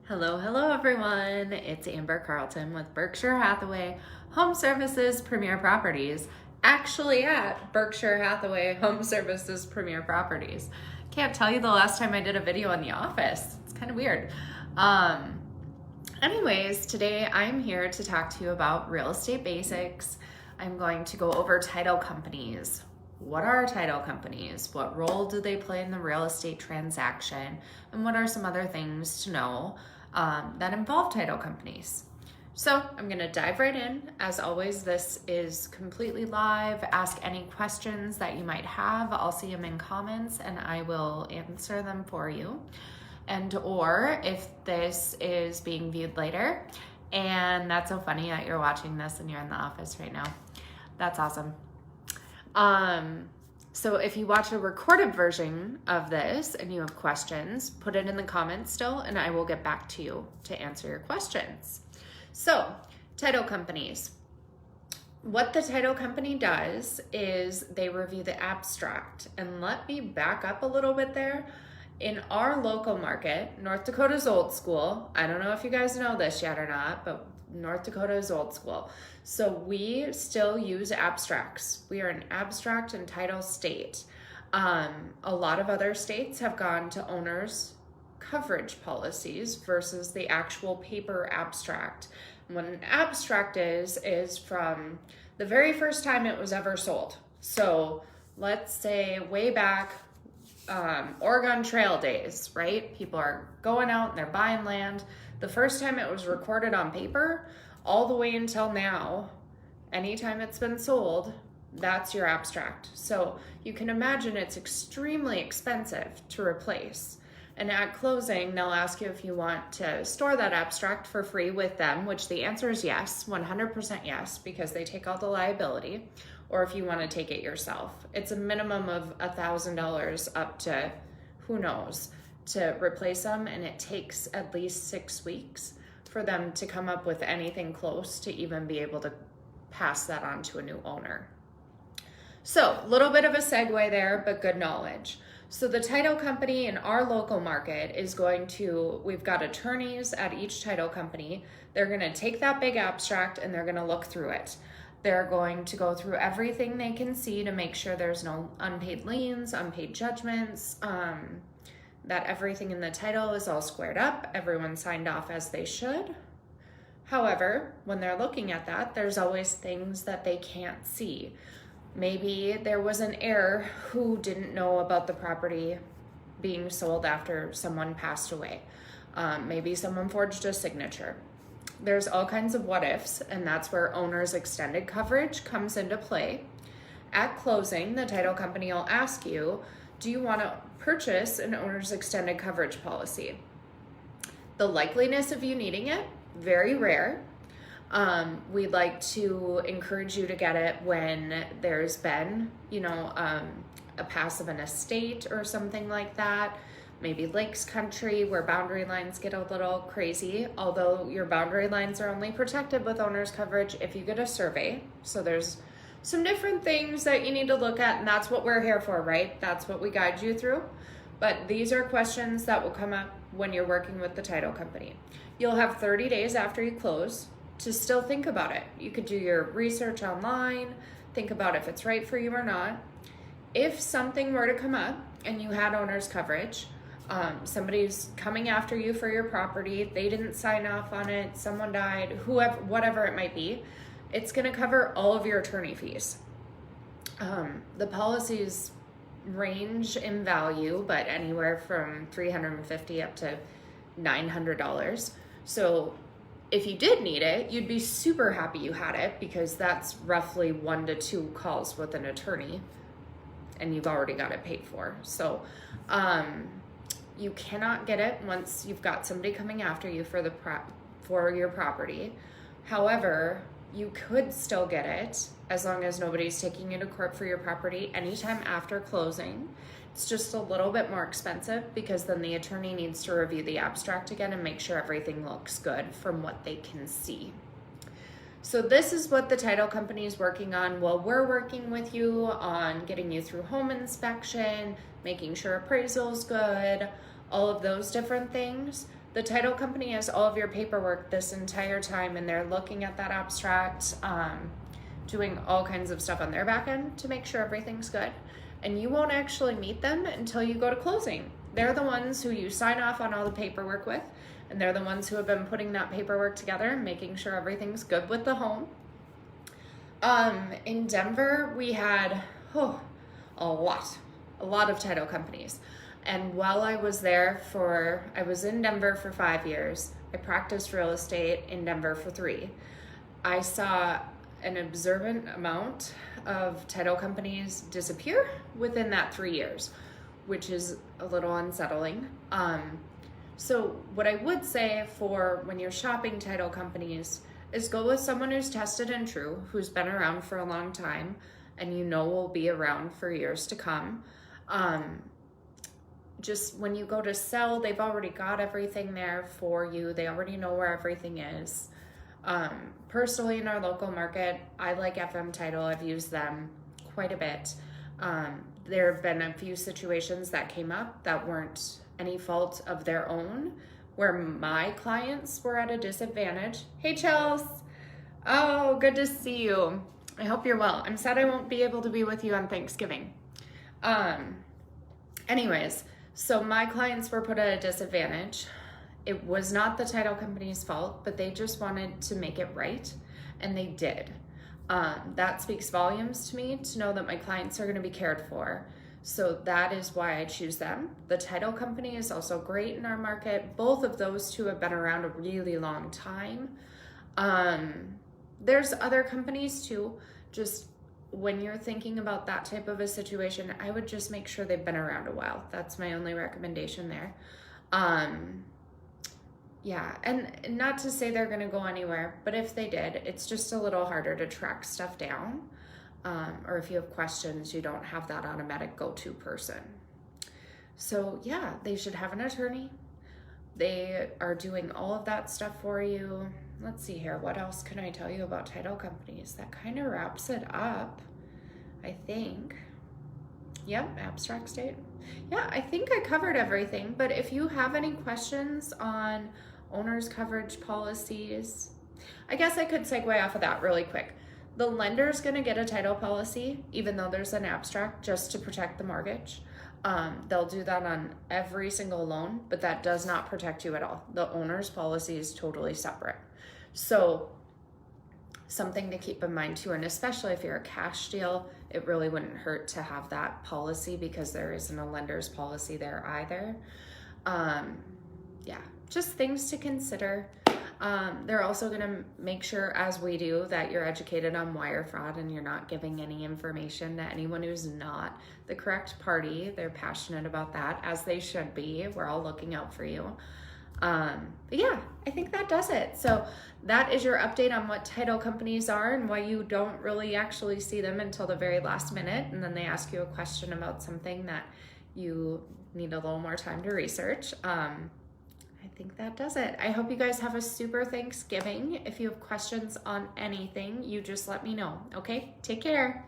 Hello everyone. It's Amber Carlton with Berkshire Hathaway Home Services Premier Properties, actually at Berkshire Hathaway Home Services Premier Properties. Can't tell you the last time I did a video in the office. It's kind of weird. Anyways, today I'm here to talk to you about real estate basics. I'm going to go over title companies. What are title companies? What role do they play in the real estate transaction? And what are some other things to know that involve title companies? So I'm gonna dive right in. As always, this is completely live. Ask any questions that you might have. I'll see them in comments and I will answer them for you. And or if this is being viewed later, and that's so funny that you're watching this and you're in the office right now. That's awesome. So if you watch a recorded version of this and you have questions, put it in the comments still, and I will get back to you to answer your questions. So, title companies. What the title company does is they review the abstract. And let me back up a little bit there. In our local market, North Dakota's old school. I don't know if you guys know this yet or not, but North Dakota is old school. So we still use abstracts. We are an abstract and title state. A lot of other states have gone to owner's coverage policies versus the actual paper abstract. What an abstract is from the very first time it was ever sold. So let's say way back, Oregon Trail days, right? People are going out and they're buying land. The first time it was recorded on paper, all the way until now, anytime it's been sold, that's your abstract. So you can imagine it's extremely expensive to replace. And at closing, they'll ask you if you want to store that abstract for free with them, which the answer is yes, 100% yes, because they take all the liability, or if you want to take it yourself. It's a minimum of $1,000 up to who knows to replace them, and it takes at least 6 weeks for them to come up with anything close to even be able to pass that on to a new owner. So a little bit of a segue there, but good knowledge. So the title company in our local market is we've got attorneys at each title company. They're gonna take that big abstract and they're gonna look through it. They're going to go through everything they can see to make sure there's no unpaid liens, unpaid judgments, that everything in the title is all squared up, everyone signed off as they should. However, when they're looking at that, there's always things that they can't see. Maybe there was an heir who didn't know about the property being sold after someone passed away. Maybe someone forged a signature. There's all kinds of what ifs, and that's where owner's extended coverage comes into play. At closing, the title company will ask you, do you want to purchase an owner's extended coverage policy? The likeliness of you needing it, very rare. We'd like to encourage you to get it when there's been, a pass of an estate or something like that. Maybe lakes country where boundary lines get a little crazy, although your boundary lines are only protected with owner's coverage if you get a survey. So there's some different things that you need to look at, and that's what we're here for, right? That's what we guide you through. But these are questions that will come up when you're working with the title company. You'll have 30 days after you close to still think about it. You could do your research online, think about if it's right for you or not. If something were to come up and you had owner's coverage, somebody's coming after you for your property, they didn't sign off on it, someone died, whoever, whatever it might be, it's gonna cover all of your attorney fees. The policies range in value, but anywhere from $350 up to $900. So if you did need it, you'd be super happy you had it, because that's roughly 1 to 2 calls with an attorney and you've already got it paid for. So you cannot get it once you've got somebody coming after you for your property. However, you could still get it as long as nobody's taking you to court for your property anytime after closing. It's just a little bit more expensive because then the attorney needs to review the abstract again and make sure everything looks good from what they can see. So this is what the title company is working on while we're working with you on getting you through home inspection, making sure appraisal's good, all of those different things. The title company has all of your paperwork this entire time, and they're looking at that abstract, doing all kinds of stuff on their back end to make sure everything's good. And you won't actually meet them until you go to closing. They're the ones who you sign off on all the paperwork with, and they're the ones who have been putting that paperwork together, making sure everything's good with the home. In Denver, we had a lot of title companies. And while I was in Denver for 5 years. I practiced real estate in Denver for 3. I saw an observant amount of title companies disappear within that 3 years, which is a little unsettling. So what I would say for when you're shopping title companies is go with someone who's tested and true, who's been around for a long time, and you know will be around for years to come. Just when you go to sell, they've already got everything there for you. They already know where everything is. Personally, in our local market, I like FM Title. I've used them quite a bit. There have been a few situations that came up that weren't any fault of their own, where my clients were at a disadvantage. Hey, Chels. Oh, good to see you. I hope you're well. I'm sad I won't be able to be with you on Thanksgiving. Anyways, so my clients were put at a disadvantage. It was not the title company's fault, but they just wanted to make it right, and they did. That speaks volumes to me to know that my clients are going to be cared for. So that is why I choose them. The title company is also great in our market. Both of those two have been around a really long time. There's other companies too. Just when you're thinking about that type of a situation, I would just make sure they've been around a while. That's my only recommendation there. Yeah, and not to say they're gonna go anywhere, but if they did, it's just a little harder to track stuff down. Or if you have questions, you don't have that automatic go-to person. So yeah, they should have an attorney. They are doing all of that stuff for you. Let's see here, what else can I tell you about title companies? That kind of wraps it up, I think. Yep, abstract state. Yeah, I think I covered everything, but if you have any questions on owner's coverage policies, I guess I could segue off of that really quick. The lender's gonna get a title policy, even though there's an abstract, just to protect the mortgage. They'll do that on every single loan, but that does not protect you at all. The owner's policy is totally separate. So something to keep in mind too, and especially if you're a cash deal, it really wouldn't hurt to have that policy because there isn't a lender's policy there either. Yeah, just things to consider. They're also going to make sure, as we do, that you're educated on wire fraud and you're not giving any information to anyone who's not the correct party. They're passionate about that, as they should be. We're all looking out for you. But yeah, I think that does it. So that is your update on what title companies are and why you don't really actually see them until the very last minute. And then they ask you a question about something that you need a little more time to research. I think that does it. I hope you guys have a super Thanksgiving. If you have questions on anything, you just let me know. Okay, take care.